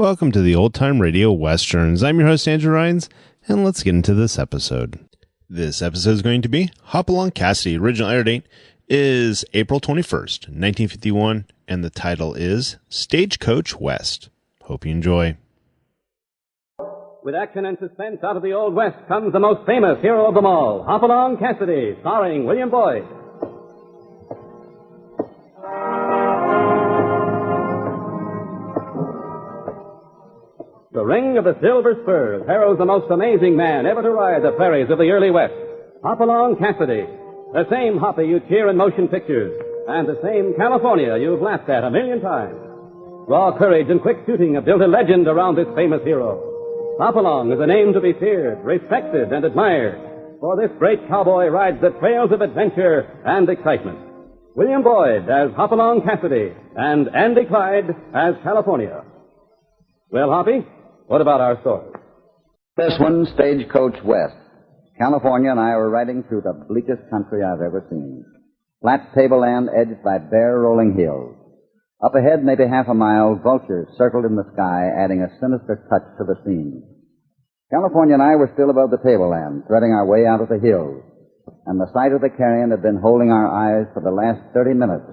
Welcome to the Old Time Radio Westerns. I'm your host, Andrew Rhynes, and let's get into this episode. This episode is going to be Hopalong Cassidy. Original air date is April 21st, 1951, and the title is Stagecoach West. Hope you enjoy. With action and suspense out of the Old West comes the most famous hero of them all, Hopalong Cassidy, starring William Boyd. The ring of the silver spurs heralds the most amazing man ever to ride the prairies of the early West, Hopalong Cassidy. The same Hoppy you cheer in motion pictures, and the same California you've laughed at a million times. Raw courage and quick shooting have built a legend around this famous hero. Hopalong is a name to be feared, respected, and admired, for this great cowboy rides the trails of adventure and excitement. William Boyd as Hopalong Cassidy, and Andy Clyde as California. Well, Hoppy, what about our story? This one, Stagecoach West. California and I were riding through the bleakest country I've ever seen. Flat tableland edged by bare rolling hills. Up ahead, maybe half a mile, vultures circled in the sky, adding a sinister touch to the scene. California and I were still above the tableland, threading our way out of the hills, and the sight of the carrion had been holding our eyes for the last 30 minutes.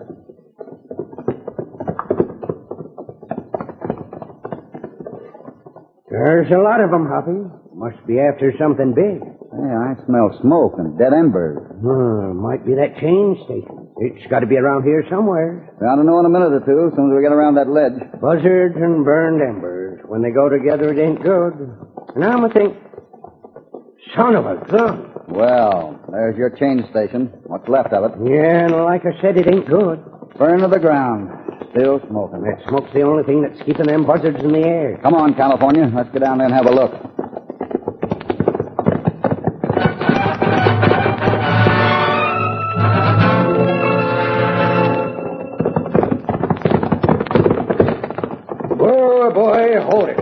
There's a lot of them, Hoppy. Must be after something big. Hey, I smell smoke and dead embers. Might be that change station. It's got to be around here somewhere. We ought to know in a minute or two, as soon as we get around that ledge. Buzzards and burned embers. When they go together, it ain't good. And I'm think, son of a gun. Well, there's your change station. What's left of it? Yeah, and like I said, it ain't good. Burn to the ground. Still smoking. That smoke's the only thing that's keeping them buzzards in the air. Come on, California. Let's get down there and have a look. Oh, boy, hold it.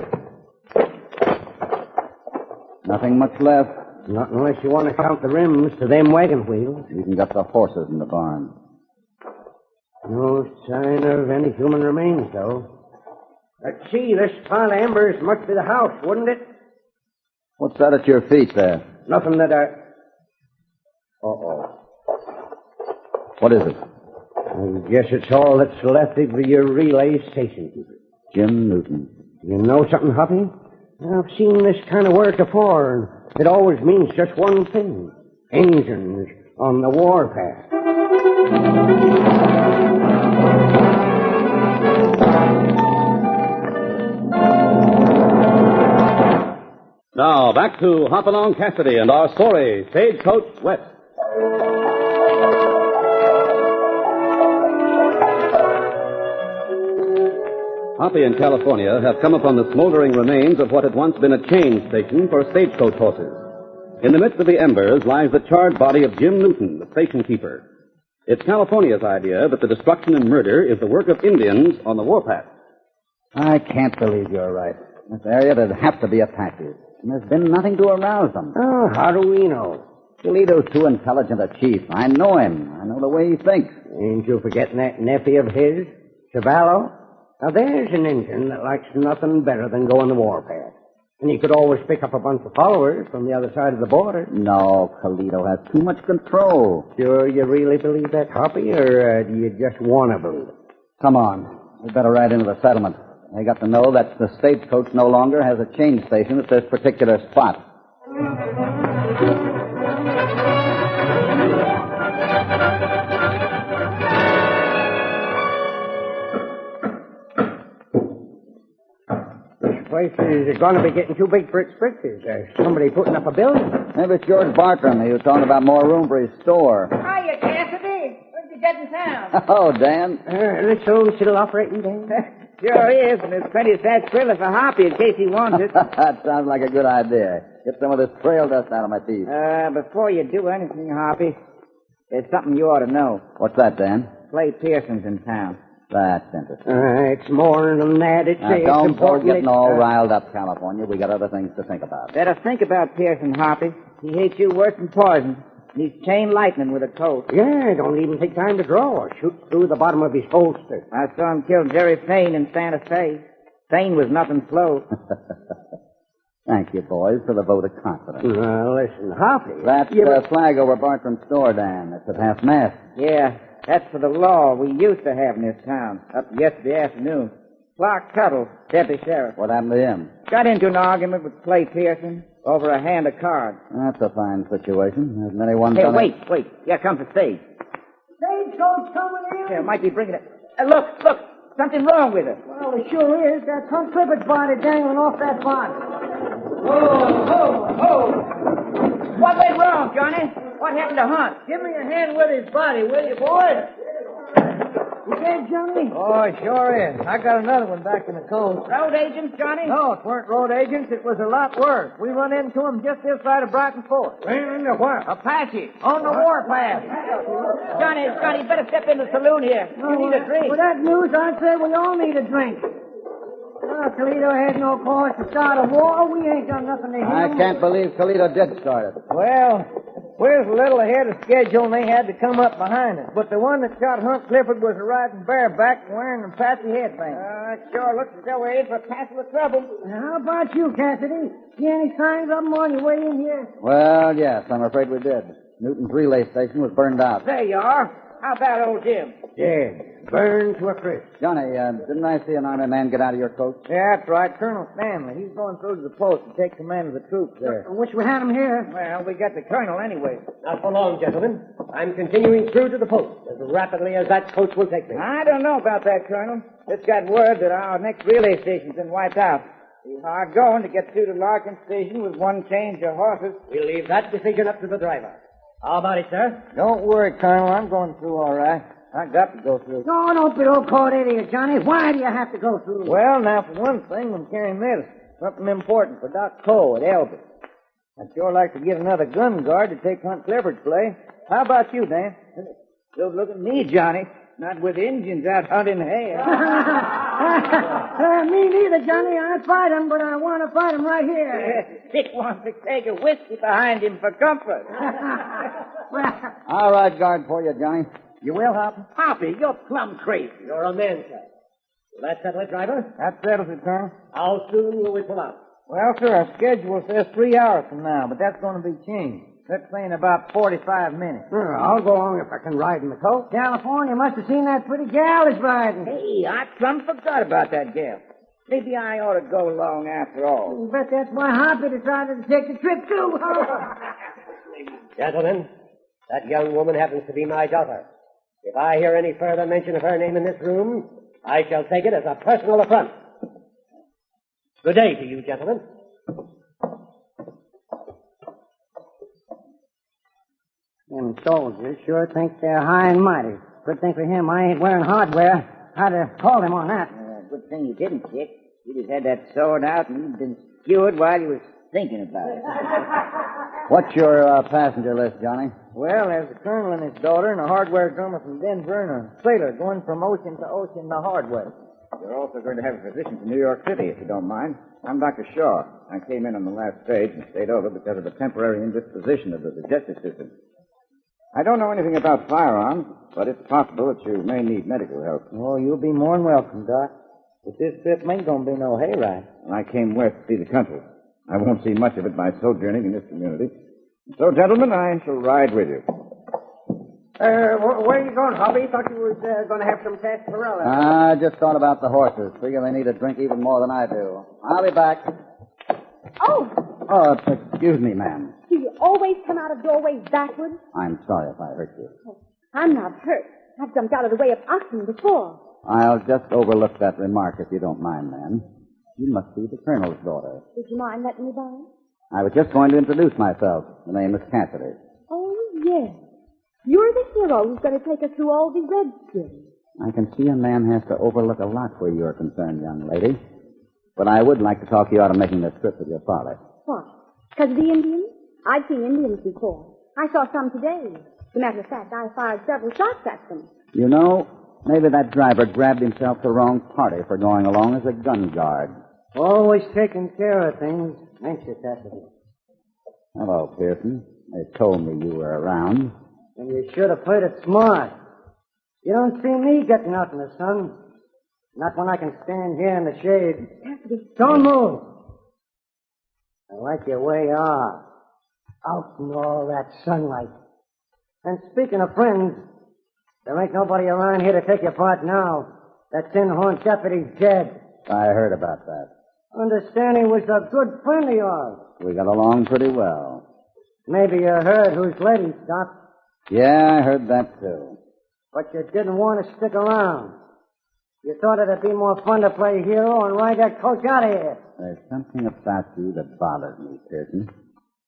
Nothing much left. Not unless you want to count the rims to them wagon wheels. You can get the horses in the barn. No sign of any human remains, though. Let's see, this pile of embers must be the house, wouldn't it? What's that at your feet there? Nothing that I... Uh-oh. What is it? I guess it's all that's left of your relay station keeper. Jim Newton. You know something, Hoppy? I've seen this kind of work before, and it always means just one thing. Engines on the warpath. Now, back to Hopalong Cassidy and our story, Stagecoach West. Hoppy and California have come upon the smoldering remains of what had once been a change station for stagecoach horses. In the midst of the embers lies the charred body of Jim Newton, the station keeper. It's California's idea that the destruction and murder is the work of Indians on the warpath. I can't believe you're right. In this area, there'd have to be Apaches. And there's been nothing to arouse them. Oh, how do we know? Toledo's too intelligent a chief. I know him. I know the way he thinks. Ain't you forgetting that nephew of his, Cavallo? Now, there's an Indian that likes nothing better than going the warpath. And he could always pick up a bunch of followers from the other side of the border. No, Toledo has too much control. Sure you really believe that, Hoppy, or do you just want to believe it? Come on. We better ride into the settlement. I got to know that the stagecoach no longer has a change station at this particular spot. This place is going to be getting too big for its britches. There's somebody putting up a building. Maybe it's George Bartram. He was talking about more room for his store. Hiya, Cassidy. When'd you get in town? Oh, Dan. Let's own still operating, Dan? Sure is, and there's plenty of sarsaparilla for Hoppy in case he wants it. That sounds like a good idea. Get some of this trail dust out of my teeth. Before you do anything, Hoppy, there's something you ought to know. What's that, Dan? Slade Pearson's in town. That's interesting. It's more than that. It's don't go important. getting all riled up, California. We got other things to think about. Better think about Pearson, Hoppy. He hates you worse than poison. He's chain lightning with a Colt. Yeah, don't even take time to draw or shoot through the bottom of his holster. I saw him kill Jerry Payne in Santa Fe. Train was nothing slow. Thank you, boys, for the vote of confidence. Listen, Hoppy. That flag over Bartram's store, Dan. It's at half-mast. Yeah, that's for the law we used to have in this town up to yesterday afternoon. Clark Tuttle, deputy sheriff. What happened to him? Got into an argument with Clay Pearson over a hand of cards. That's a fine situation. Hasn't anyone Hey, done wait. Here comes the stage. Stagecoach coming in. Yeah, might be bringing it. Look, something wrong with it. Well, there sure is. That Hunt Clifford's body dangling off that box. Whoa. What went wrong, Johnny? What happened to Hunt? Give me a hand with his body, will you, boys? You dead, Johnny? Oh, it sure is. I got another one back in the coast. Road agents, Johnny? No, it weren't road agents. It was a lot worse. We run into them just this side of Brighton Fort. Ran into what? Apache. On the warpath. Johnny, better step in the saloon here. You need a drink. With that news, I'd say we all need a drink. Well, Toledo had no cause to start a war. We ain't done nothing to him. I can't believe Toledo did start it. Well, we're a little ahead of schedule, and they had to come up behind us. But the one that shot Hunt Clifford was riding bareback and wearing an Apache headband. It sure looks as though we're in for a passel of trouble. How about you, Cassidy? See any signs of them on your way in here? Well, yes, I'm afraid we did. Newton's relay station was burned out. There you are. How about old Jim? Dead. Burned to a crisp. Johnny, didn't I see an army man get out of your coach? Yeah, that's right. Colonel Stanley. He's going through to the post to take command of the troops there. I wish we had him here. Well, we got the colonel anyway. Not for long, gentlemen. I'm continuing through to the post as rapidly as that coach will take me. I don't know about that, Colonel. Just got word that our next relay station's been wiped out. Be hard going to get through to Larkin Station with one change of horses. We'll leave that decision up to the driver. How about it, sir? Don't worry, Colonel. I'm going through all right. I got to go through. No, don't be all caught idiot, Johnny. Why do you have to go through? Well, now, for one thing, I'm carrying medicine. Something important for Doc Cole at Elby. I'd sure like to get another gun guard to take Hunt Clifford's place. How about you, Dan? Don't look at me, Johnny. Not with Indians out hunting hay. Me neither, Johnny. I'd fight him, but I want to fight him right here. Dick wants to take a whiskey behind him for comfort. All right, guard for you, Johnny. You will, Hoppy? Hoppy, you're plumb crazy. You're a man, sir. Will that settle it, driver? That settles it, Colonel. How soon will we pull out? Well, sir, our schedule says 3 hours from now, but that's going to be changed. Let's say in about 45 minutes. I'll go on if I can ride in the coat. California must have seen that pretty gal is riding. Hey, I plumb forgot about that gal. Maybe I ought to go along after all. I bet that's why Hoppy decided to take the trip, too. Gentlemen, that young woman happens to be my daughter. If I hear any further mention of her name in this room, I shall take it as a personal affront. Good day to you, gentlemen. Them soldiers sure think they're high and mighty. Good thing for him I ain't wearing hardware. I'd have called him on that. Good thing you didn't, Dick. You'd have had that sword out and you'd been skewered while you was thinking about it. What's your passenger list, Johnny? Well, there's the colonel and his daughter and a hardware drummer from Denver and a sailor going from ocean to ocean the hard way. You're also going to have a physician from New York City, if you don't mind. I'm Dr. Shaw. I came in on the last stage and stayed over because of the temporary indisposition of the digestive system. I don't know anything about firearms, but it's possible that you may need medical help. Oh, you'll be more than welcome, Doc. But this trip ain't going to be no hayride. I came west to see the country. I won't see much of it by sojourning in this community. So, gentlemen, I shall ride with you. Where are you going, Hobby? Thought you was going to have some sarsaparilla. I just thought about the horses. Figure they need a drink even more than I do. I'll be back. Oh, Oh, excuse me, ma'am. do you always come out of doorways backwards? I'm sorry if I hurt you. I'm not hurt. I've jumped out of the way of oxen before. I'll just overlook that remark if you don't mind, ma'am. You must be the colonel's daughter. Would you mind letting me by? I was just going to introduce myself. The name is Cassidy. Oh, yes. You're the hero who's going to take us through all the redskins. I can see a man has to overlook a lot where you're concerned, young lady. But I would like to talk you out of making this trip with your father. What? Because of the Indians? I've seen Indians before. I saw some today. As a matter of fact, I fired several shots at them. You know, maybe that driver grabbed himself the wrong party for going along as a gun guard. Always taking care of things, ain't you, Cassidy? Hello, Pearson. They told me you were around. And you should have played it smart. You don't see me getting out in the sun. Not when I can stand here in the shade. Cassidy. Don't move. I like your way you are. Out in all that sunlight. And speaking of friends, there ain't nobody around here to take your part now. That tin-horn deputy's dead. I heard about that. Understand he was a good friend of yours. We got along pretty well. Maybe you heard whose lady stopped, Yeah, I heard that, too. but you didn't want to stick around. You thought it'd be more fun to play hero and ride that coach out of here. There's something about you that bothers me, Pearson.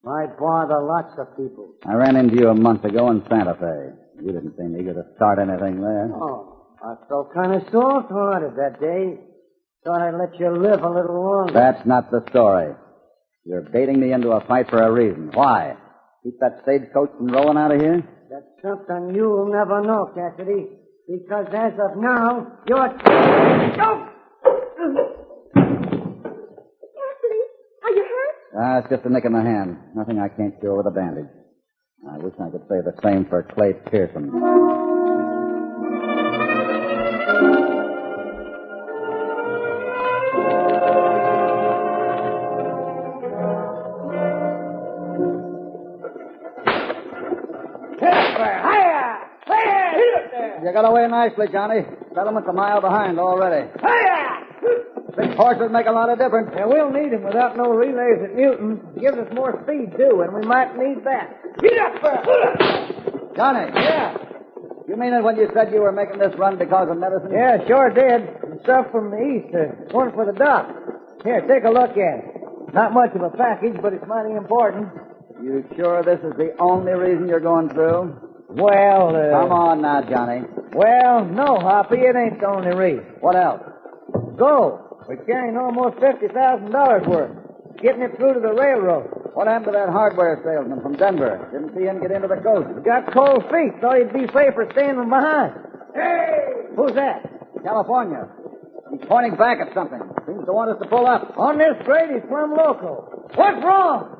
Might bother lots of people. I ran into you a month ago in Santa Fe. You didn't seem eager to start anything there. Oh, I felt kind of soft-hearted that day. Thought I'd let you live a little longer. That's not the story. You're baiting me into a fight for a reason. Why? Keep that stagecoach from rolling out of here? That's something you'll never know, Cassidy. Because as of now, you're... Oh! Cassidy, are you hurt? It's just a nick in the hand. Nothing I can't cure with a bandage. I wish I could say the same for Clay Pearson. You got away nicely, Johnny. Settlement's a mile behind already. Big horses make a lot of difference. Yeah, we'll need him without no relays at Newton. Gives us more speed, too, and we might need that. Johnny. Yeah. You mean it when you said you were making this run because of medicine? Yeah, sure did. The stuff from the east, one for the doc. Here, take a look at it. Not much of a package, but it's mighty important. You sure this is the only reason you're going through? Well, Come on now, Johnny. Well, no, Hoppy, it ain't the only reason. What else? Gold. We're carrying almost $50,000 worth. Getting it through to the railroad. What happened to that hardware salesman from Denver? Didn't see him get into the coast. Got cold feet. Thought he'd be safer standing behind. Hey! Who's that? California. He's pointing back at something. Seems to want us to pull up. On this grade, he's plumb local. What's wrong?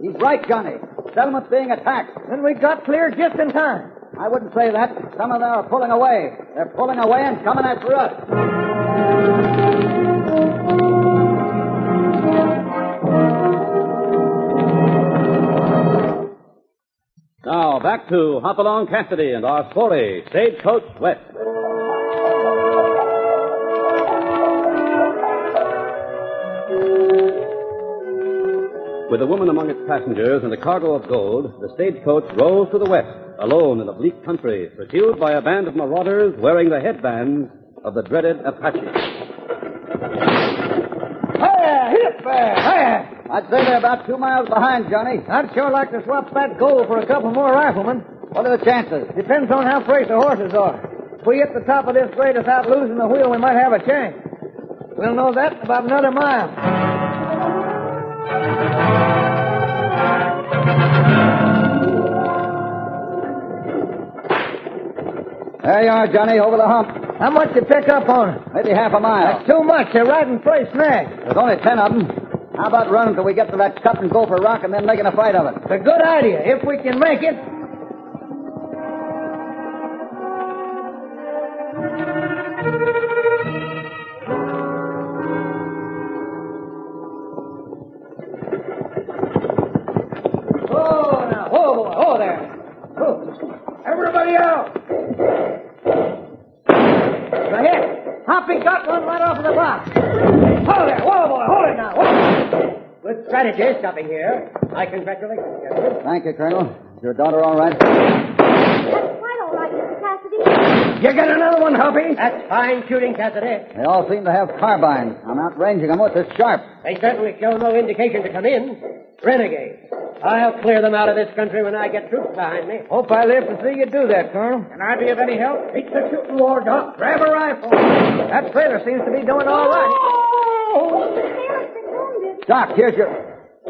He's right, Johnny. Settlement's being attacked. Then we got clear just in time. I wouldn't say that. Some of them are pulling away. They're pulling away and coming after us. Now, back to Hopalong Cassidy and our story, Stagecoach West. With a woman among its passengers and a cargo of gold, the stagecoach rolls to the west, alone in a bleak country, pursued by a band of marauders wearing the headbands of the dreaded Apache. Hiya! Hip there! Hiya! I'd say they're about 2 miles behind, Johnny. I'd sure like to swap that gold for a couple more riflemen. What are the chances? Depends on how fresh the horses are. If we hit the top of this grade without losing the wheel, we might have a chance. We'll know that in about another mile. There you are, Johnny, over the hump. How much you pick up on it? Maybe half a mile. That's too much. They're riding pretty snag. There's only 10 of them. How about running till we get to that cut and go for rock and then making a fight of it? It's a good idea, if we can make it. Oh, now. Whoa, boy. Oh, there. Oh. Everybody out. Go ahead. Hoppy got one right off of the box. Hold there. Whoa, boy. Hold it now. Whoa. Good strategy, stopping here. I congratulate you, gentlemen. Thank you, Colonel. Is your daughter all right? That's quite all right, Mr. Cassidy. You get another one, Hoppy? That's fine shooting, Cassidy. They all seem to have carbines. I'm outranging them with this sharp. They certainly show no indication to come in. Renegades. I'll clear them out of this country when I get troops behind me. Hope I live to see you do that, Colonel. Can I be of any help? It's a shooting war, Doc. Grab a rifle. That sailor seems to be doing all right. Oh! The sailor's been wounded. Doc, here's your...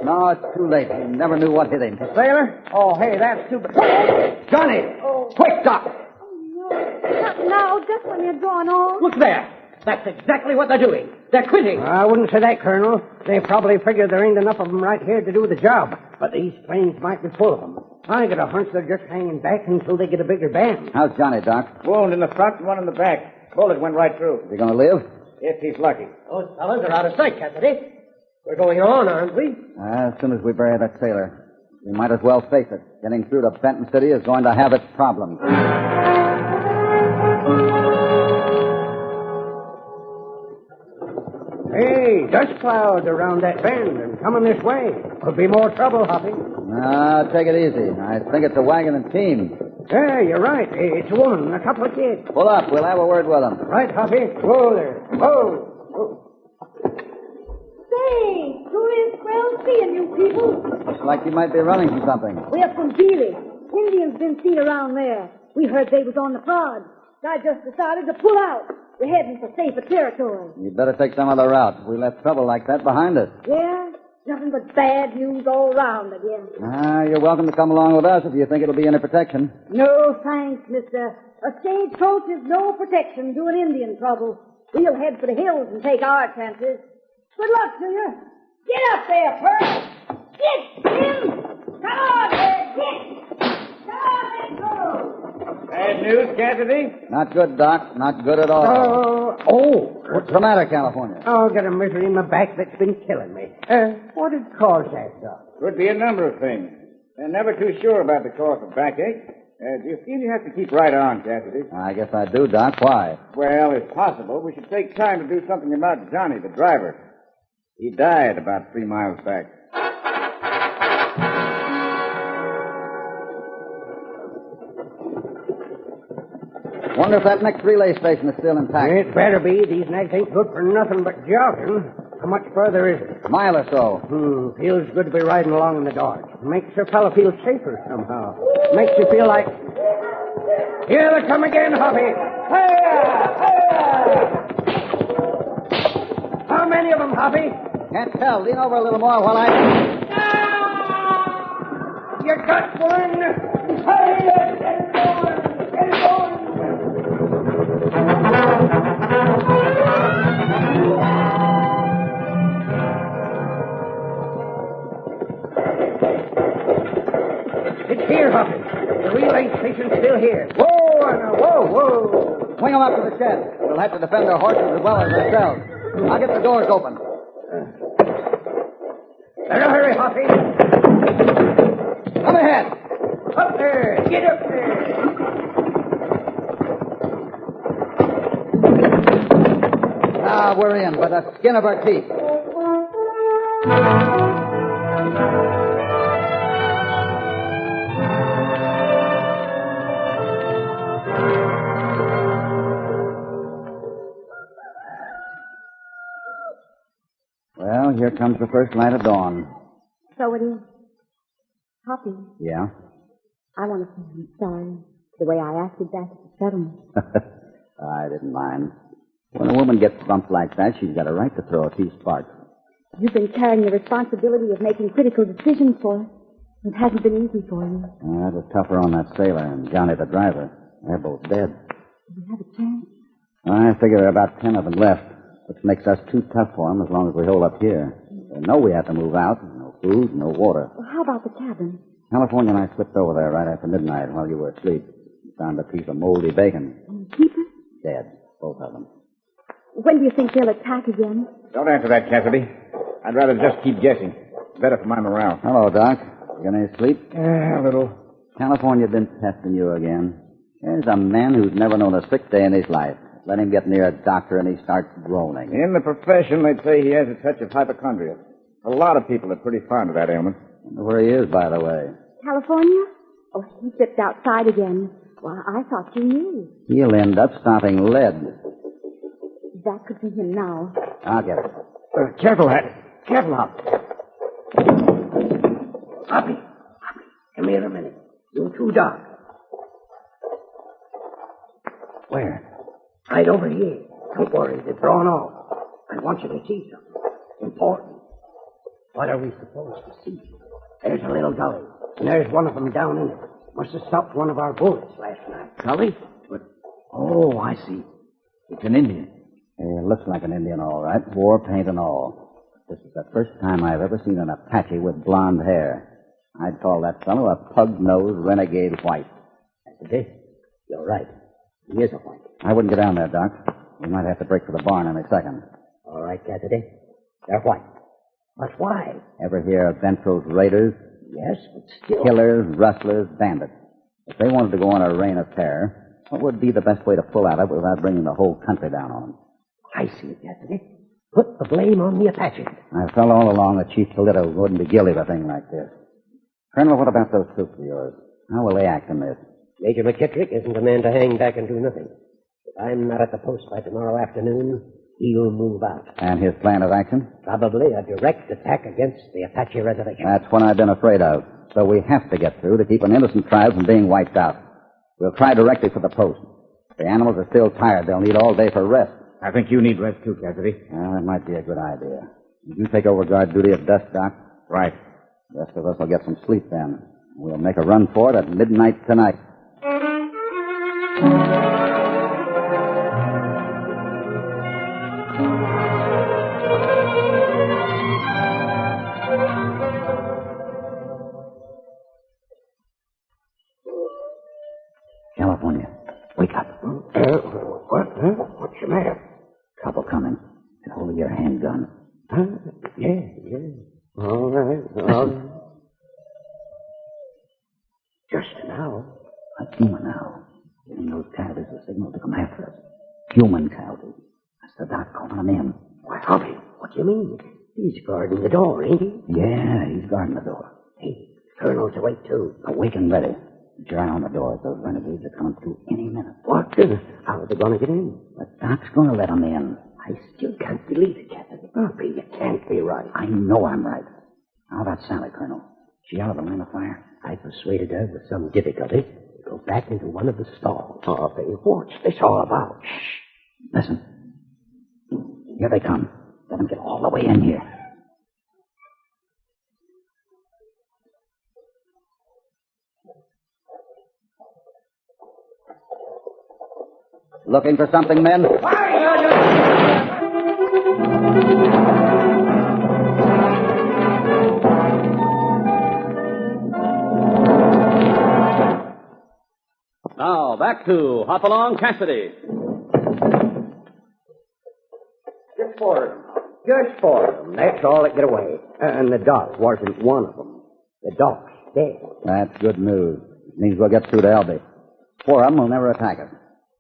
No, it's too late. He never knew what hit him. The sailor? Oh, hey, that's too bad. Johnny! Oh. Quick, Doc! Oh, no. Not now, just when you're going on. Look there. That's exactly what they're doing. They're quitting. I wouldn't say that, Colonel. They probably figured there ain't enough of them right here to do the job. But these planes might be full of them. I got a hunch they're just hanging back until they get a bigger band. How's Johnny, Doc? Wound in the front and one in the back. Bullet went right through. Is he going to live? If he's lucky. Those fellas are out of sight, Cassidy. We're going on, aren't we? As soon as we bury that sailor, we might as well face it. Getting through to Benton City is going to have its problems. Hey, dust clouds around that bend and coming this way. Could be more trouble, Hoppy. Take it easy. I think it's a wagon and team. Hey, you're right. It's a woman and a couple of kids. Pull up. We'll have a word with them. Right, Hoppy. Whoa there. Whoa. Say, sure is well seeing you people. Looks like you might be running from something. We're from Geely. Indians been seen around there. We heard they was on the prod. I just decided to pull out. We're heading for safer territory. You'd better take some other route. We left trouble like that behind us. Yeah? Nothing but bad news all round again. You're welcome to come along with us if you think it'll be any protection. No thanks, mister. A stagecoach is no protection to an Indian trouble. We'll head for the hills and take our chances. Good luck to you. Get up there, Pearl. Get him. Come on there, get. Come on, let's go. Bad news, Cassidy? Not good, Doc. Not good at all. What's the matter, California? Oh, got a misery in my back that's been killing me. What did cause that, Doc? Could be a number of things. They're never too sure about the cause of backache. Do you feel you have to keep right on, Cassidy? I guess I do, Doc. Why? Well, if possible, we should take time to do something about Johnny, the driver. He died about 3 miles back. Wonder if that next relay station is still intact. It better be. These nags ain't good for nothing but jogging. How much further is it? A mile or so. Feels good to be riding along in the dark. Makes a fellow feel safer somehow. Makes you feel like... Here they come again, Hoppy. How many of them, Hoppy? Can't tell. Lean over a little more while I... You got one. Hey, get it going. Get it going. It's here, Hoppy. The relay station's still here. Whoa, Anna, whoa. Swing them up to the shed. We'll have to defend our horses as well as ourselves. I'll get the doors open. Better hurry, Hoppy. Come ahead. Up there. Get up there. Now we're in by the skin of our teeth. Well, here comes the first light of dawn. So it is. Hoppy, Yeah? I want to say I'm sorry the way I acted back at the settlement. I didn't mind. When a woman gets bumped like that, she's got a right to throw a few sparks. You've been carrying the responsibility of making critical decisions for us. It hasn't been easy for you. That was tougher on that sailor and Johnny the driver. They're both dead. Do we have a chance? I figure there are about 10 of them left, which makes us too tough for them as long as we hold up here. They know we have to move out. No food, no water. Well, how about the cabin? California and I slipped over there right after midnight while you were asleep. Found a piece of moldy bacon. And the keeper? Dead, both of them. When do you think they'll attack again? Don't answer that, Cassidy. I'd rather just keep guessing. Better for my morale. Hello, Doc. You got any sleep? A little. California been testing you again. There's a man who's never known a sick day in his life. Let him get near a doctor and he starts groaning. In the profession, they'd say he has a touch of hypochondria. A lot of people are pretty fond of that ailment. Wonder where he is, by the way. California? Oh, he slipped outside again. Well, I thought you knew. He'll end up stopping lead. That could be him now. I'll get it. Careful, Hat. Careful, Hop. Hoppy. Come here a minute. You're too dark. Where? Right over here. Don't worry. They're drawn off. I want you to see something. Important. What are we supposed to see? There's a little gully, and there's one of them down in it. Must have stopped one of our bullets last night. Gully? But, oh, I see. It's an Indian. It looks like an Indian, all right. War paint and all. This is the first time I've ever seen an Apache with blonde hair. I'd call that fellow a pug-nosed renegade white. Cassidy, you're right. He is a white. I wouldn't get down there, Doc. We might have to break for the barn any second. All right, Cassidy. They're white. But why? Ever hear of Ventral's raiders? Yes, but still... Killers, rustlers, bandits. If they wanted to go on a reign of terror, what would be the best way to pull out of it without bringing the whole country down on them? I see, Cassidy. Put the blame on the Apaches. I felt all along that Chief Toledo wouldn't be guilty of a thing like this. Colonel, what about those troops of yours? How will they act in this? Major McKittrick isn't a man to hang back and do nothing. If I'm not at the post by tomorrow afternoon, he'll move out. And his plan of action? Probably a direct attack against the Apache reservation. That's what I've been afraid of. So we have to get through to keep an innocent tribe from being wiped out. We'll try directly for the post. The animals are still tired. They'll need all day for rest. I think you need rest too, Cassidy. Well, that might be a good idea. You take over guard duty at dusk, Doc. Right. The rest of us will get some sleep then. We'll make a run for it at midnight tonight. California, wake up. What? Huh? What's the matter? Trouble coming. Get hold of your handgun. Huh? Yeah. All right. Just now. A human now. Giving those coyotes a signal to come after us. Human coyotes. That's the Doc calling them in. Why, Hoppy, what do you mean? He's guarding the door, ain't he? Yeah, he's guarding the door. Hey, Colonel's awake, too. Awake and ready. Keep your eye on the door. Those renegades are coming through any minute. What? How are they going to get in? The Doc's going to let them in. I still can't believe it, Cassidy. Hoppy, you can't be right. I know I'm right. How about Sally, Colonel? She out of the line of fire? I persuaded her with some difficulty to go back into one of the stalls. Hoppy, what's this all about? Shh. Listen. Here they come. Let them get all the way in here. Looking for something, men? Now, back to Hopalong Cassidy. Just for them. That's all that get away. And the Doc wasn't one of them. The Doc's dead. That's good news. It means we'll get through to Elby. 4 of them will never attack us.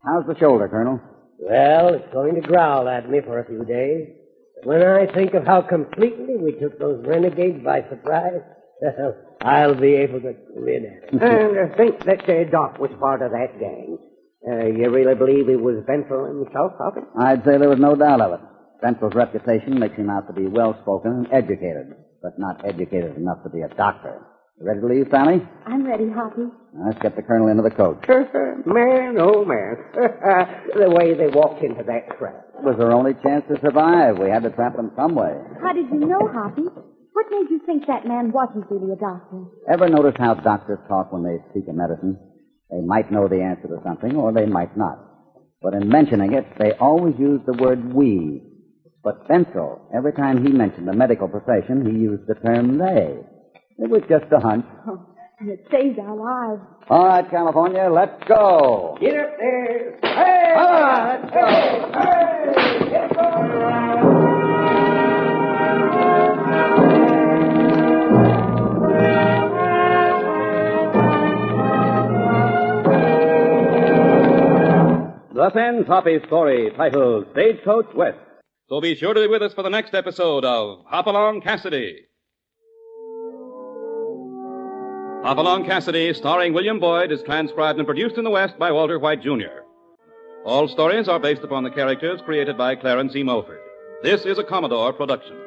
How's the shoulder, Colonel? Well, it's going to growl at me for a few days. But when I think of how completely we took those renegades by surprise, I'll be able to grin at it. And think that Doc was part of that gang. You really believe he was Ventral himself, Hoppy? I'd say there was no doubt of it. Ventral's reputation makes him out to be well-spoken and educated, but not educated enough to be a doctor. You ready to leave, Sally? I'm ready, Hoppy. Let's get the Colonel into the coach. Man, oh, man. The way they walked into that trap. It was their only chance to survive. We had to trap them some way. How did you know, Hoppy? What made you think that man wasn't really a doctor? Ever notice how doctors talk when they speak of medicine? They might know the answer to something, or they might not. But in mentioning it, they always use the word we. But Ventral, every time he mentioned the medical profession, he used the term they. It was just a hunch. Oh, and it saved our lives. All right, California, let's go. Get up there. Hey! All right, let's go. Hey! Get going. Thus ends Hoppy's story titled Stagecoach West. So be sure to be with us for the next episode of Hopalong Cassidy. Hopalong Cassidy, starring William Boyd, is transcribed and produced in the West by Walter White, Jr. All stories are based upon the characters created by Clarence Mulford. This is a Commodore production.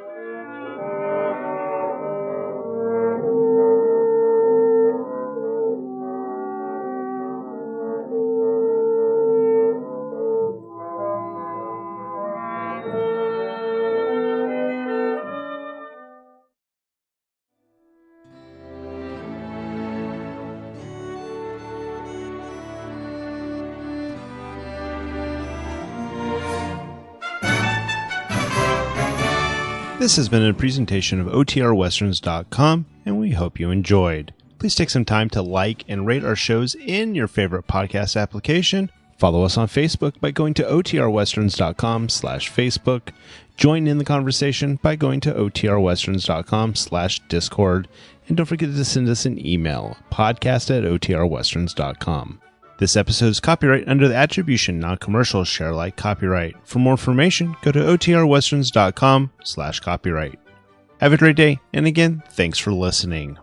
This has been a presentation of OTRWesterns.com, and we hope you enjoyed. Please take some time to like and rate our shows in your favorite podcast application. Follow us on Facebook by going to otrwesterns.com/Facebook. Join in the conversation by going to otrwesterns.com/Discord. And don't forget to send us an email, podcast@otrwesterns.com. This episode is copyright under the Attribution Non-Commercial Share Alike copyright. For more information, go to otrwesterns.com/copyright. Have a great day, and again, thanks for listening.